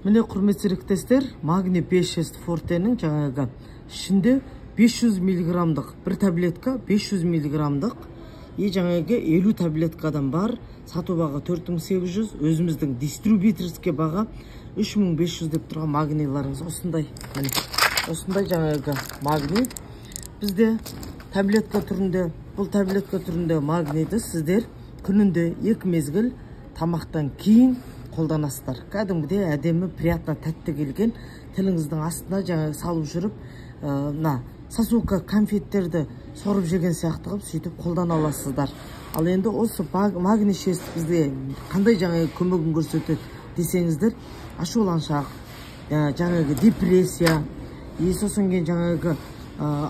Міне құрметті серіктестер, магний 5S фортенің жаңағы ішінде 500 миллиграмдық бір таблетка, 500 миллиграмдық жаңағы 50 таблеткадан бар. Сату баға 4800, өзіміздің дистрибьюторске баға 3500 деп тұрған магнийларыңыз осындай. Осындай жаңағы магний. Бізде таблетка түрінде, бұл таблетка түрінде магнийді сіздер күнінде 2 мезгіл тамақтан кейін қолданасыздар. Кәдімгідей әдемі, приятно, тәтті келген тіліңіздің астына жаңағы салып жүріп, сосулка конфеттерді сорып жеген сияқты қылып сөйтіп қолдана аласыздар. Ал енді осы магний 6 бізге қандай жаңағы көмегін көрсетеді десеңіздер, ашуланшақ, жаңағы депрессия, сосын кейін жаңағы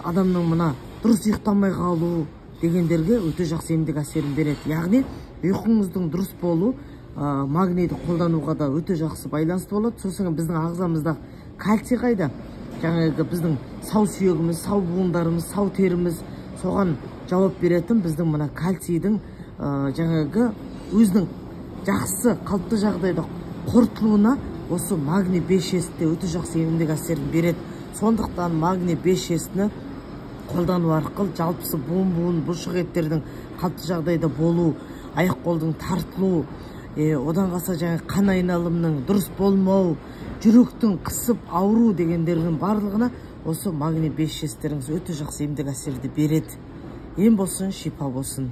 адамның мына дұрыс ұйықтамай қалу дегендерге өте жақсы емдік әсерін береді. Яғни ұйқыңыздың дұрыс болу магнийді қолдануға да өте жақсы байланысты болады. Сосын біздің ағзамызда кальций қайда? Жаңағы біздің сау сүйегіміз, сау буындарымыз, сау теріміз соған жауап беретін біздің мына кальцийдің жаңағы өзінің жақсы қалыпты жағдайда қорытылуына осы магний 5S-те өте жақсы емдік әсерін береді. Сондықтан магний 5S-ні қолдану арқылы жалпысы буын бұлшық еттердің қалыпты жағдайда болу, аяқ қолдың тартылу, одан қалса жаңа қан айналымның дұрыс болмау, жүректің қысып ауру дегендердің барлығына осы магний 5S-теріңіз өте жақсы емдік әсерді береді. Ем болсын, шипа болсын.